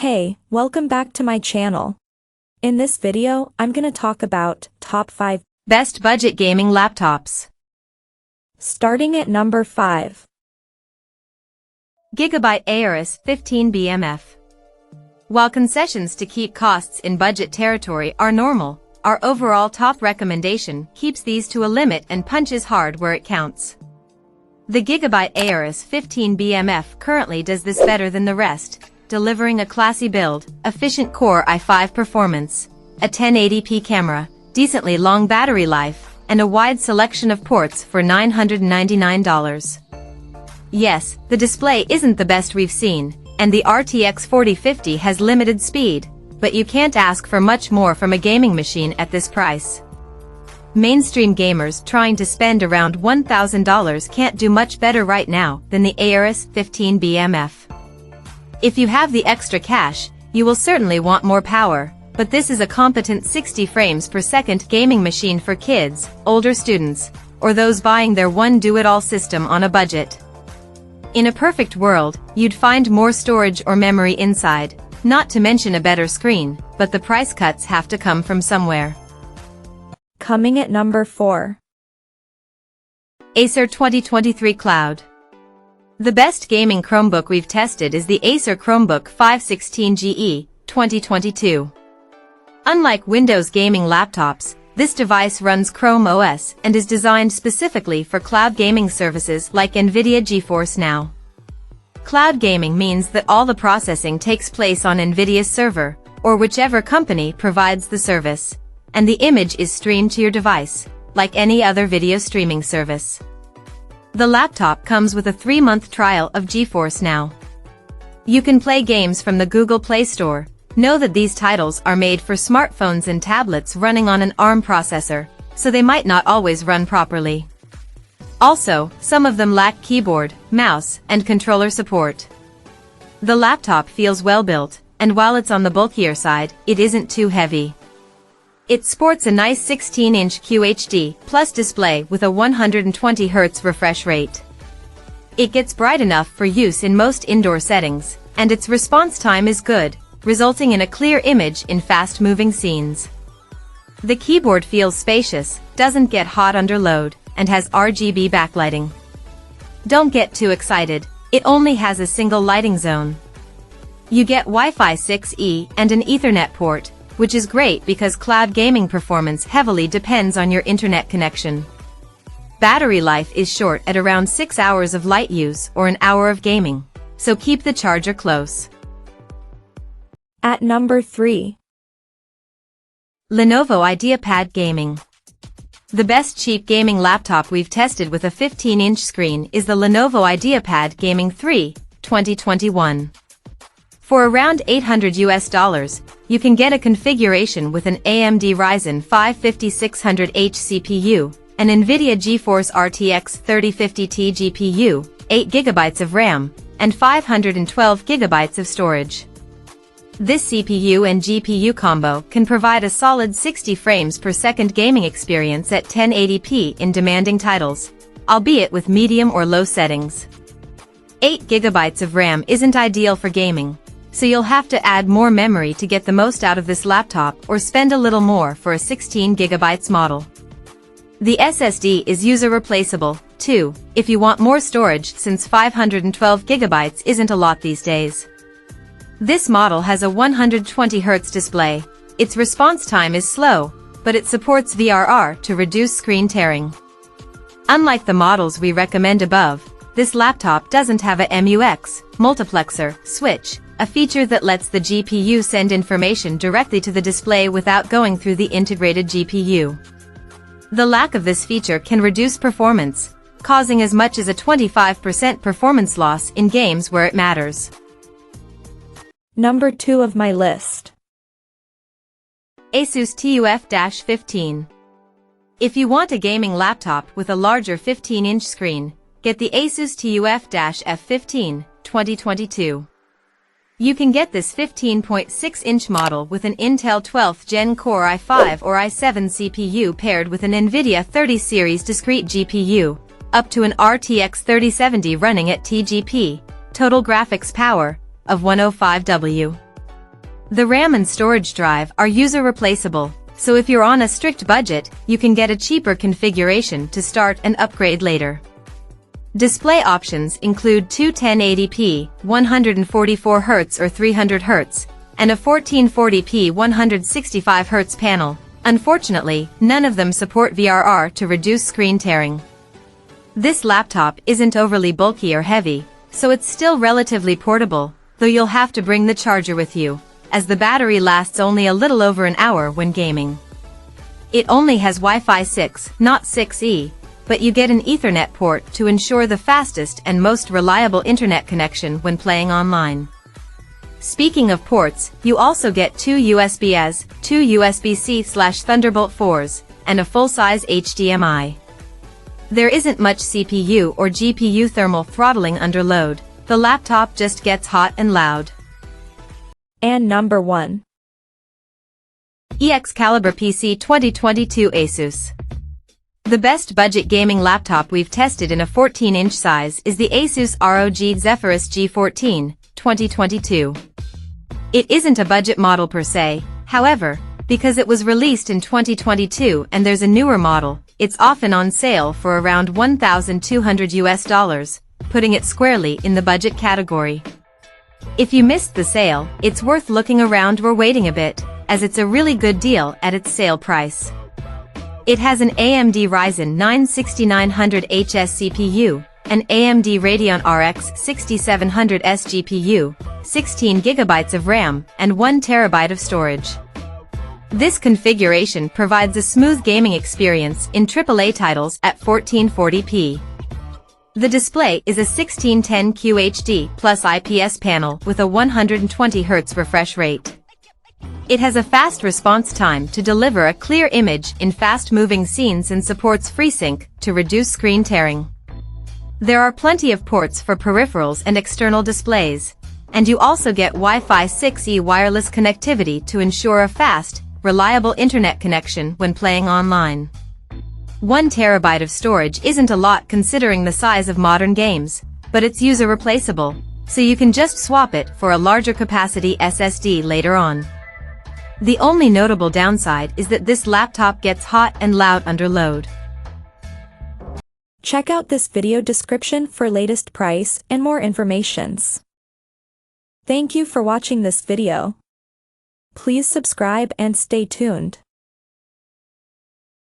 Hey, welcome back to my channel. In this video, I'm gonna talk about top 5 best budget gaming laptops. Starting at number 5. Gigabyte Aorus 15BMF. While concessions to keep costs in budget territory are normal, our overall top recommendation keeps these to a limit and punches hard where it counts. The Gigabyte Aorus 15BMF currently does this better than the rest, delivering a classy build, efficient Core i5 performance, a 1080p camera, decently long battery life, and a wide selection of ports for $999. Yes, the display isn't the best we've seen, and the RTX 4050 has limited speed, but you can't ask for much more from a gaming machine at this price. Mainstream gamers trying to spend around $1,000 can't do much better right now than the Aorus 15BMF. If you have the extra cash, you will certainly want more power, but this is a competent 60 frames per second gaming machine for kids, older students, or those buying their one do-it-all system on a budget. In a perfect world, you'd find more storage or memory inside, not to mention a better screen, but the price cuts have to come from somewhere. Coming at number 4. Acer 2023 Cloud. The best gaming Chromebook we've tested is the Acer Chromebook 516GE 2022. Unlike Windows gaming laptops, this device runs Chrome OS and is designed specifically for cloud gaming services like NVIDIA GeForce Now. Cloud gaming means that all the processing takes place on NVIDIA's server, or whichever company provides the service, and the image is streamed to your device, like any other video streaming service. The laptop comes with a 3-month trial of GeForce Now. You can play games from the Google Play Store. Know that these titles are made for smartphones and tablets running on an ARM processor, so they might not always run properly. Also, some of them lack keyboard, mouse, and controller support. The laptop feels well built, and while it's on the bulkier side, it isn't too heavy. It sports a nice 16-inch QHD Plus display with a 120Hz refresh rate. It gets bright enough for use in most indoor settings, and its response time is good, resulting in a clear image in fast-moving scenes. The keyboard feels spacious, doesn't get hot under load, and has RGB backlighting. Don't get too excited, it only has a single lighting zone. You get Wi-Fi 6E and an Ethernet port, which is great because cloud gaming performance heavily depends on your internet connection. Battery life is short at around 6 hours of light use or an hour of gaming, so keep the charger close. At number 3. Lenovo IdeaPad Gaming. The best cheap gaming laptop we've tested with a 15-inch screen is the Lenovo IdeaPad Gaming 3, 2021. For around $800 you can get a configuration with an AMD Ryzen 5 5600H CPU, an NVIDIA GeForce RTX 3050 Ti GPU, 8 GB of RAM, and 512 GB of storage. This CPU and GPU combo can provide a solid 60 frames per second gaming experience at 1080p in demanding titles, albeit with medium or low settings. 8 GB of RAM isn't ideal for gaming, so you'll have to add more memory to get the most out of this laptop or spend a little more for a 16 GB model. The SSD is user replaceable, too, if you want more storage since 512 GB isn't a lot these days. This model has a 120Hz display. Its response time is slow, but it supports VRR to reduce screen tearing. Unlike the models we recommend above, this laptop doesn't have a MUX multiplexer switch, a feature that lets the GPU send information directly to the display without going through the integrated GPU. The lack of this feature can reduce performance, causing as much as a 25% performance loss in games where it matters. Number 2 of my list. ASUS TUF-15. If you want a gaming laptop with a larger 15-inch screen, get the ASUS TUF-F15, 2022. You can get this 15.6-inch model with an Intel 12th Gen Core i5 or i7 CPU paired with an NVIDIA 30 series discrete GPU, up to an RTX 3070 running at TGP, total graphics power, of 105W. The RAM and storage drive are user replaceable, so if you're on a strict budget, you can get a cheaper configuration to start and upgrade later. Display options include two 1080p, 144Hz or 300Hz, and a 1440p 165Hz panel. Unfortunately, none of them support VRR to reduce screen tearing. This laptop isn't overly bulky or heavy, so it's still relatively portable, though you'll have to bring the charger with you, as the battery lasts only a little over an hour when gaming. It only has Wi-Fi 6, not 6E, but you get an Ethernet port to ensure the fastest and most reliable internet connection when playing online. Speaking of ports, you also get two USB-As, two USB-C/Thunderbolt 4s, and a full-size HDMI. There isn't much CPU or GPU thermal throttling under load. The laptop just gets hot and loud. And number 1. EXCaliberPC 2022 ASUS. The best budget gaming laptop we've tested in a 14-inch size is the ASUS ROG Zephyrus G14, 2022. It isn't a budget model per se, however, because it was released in 2022 and there's a newer model, it's often on sale for around $1,200, putting it squarely in the budget category. If you missed the sale, it's worth looking around or waiting a bit, as it's a really good deal at its sale price. It has an AMD Ryzen 9 6900HS CPU, an AMD Radeon RX 6700S GPU, 16 GB of RAM, and 1 TB of storage. This configuration provides a smooth gaming experience in AAA titles at 1440p. The display is a 1610 QHD plus IPS panel with a 120Hz refresh rate. It has a fast response time to deliver a clear image in fast-moving scenes and supports FreeSync to reduce screen tearing. There are plenty of ports for peripherals and external displays, and you also get Wi-Fi 6E wireless connectivity to ensure a fast, reliable internet connection when playing online. 1 TB of storage isn't a lot considering the size of modern games, but it's user replaceable, so you can just swap it for a larger capacity SSD later on. The only notable downside is that this laptop gets hot and loud under load. Check out this video description for latest price and more informations. Thank you for watching this video. Please subscribe and stay tuned.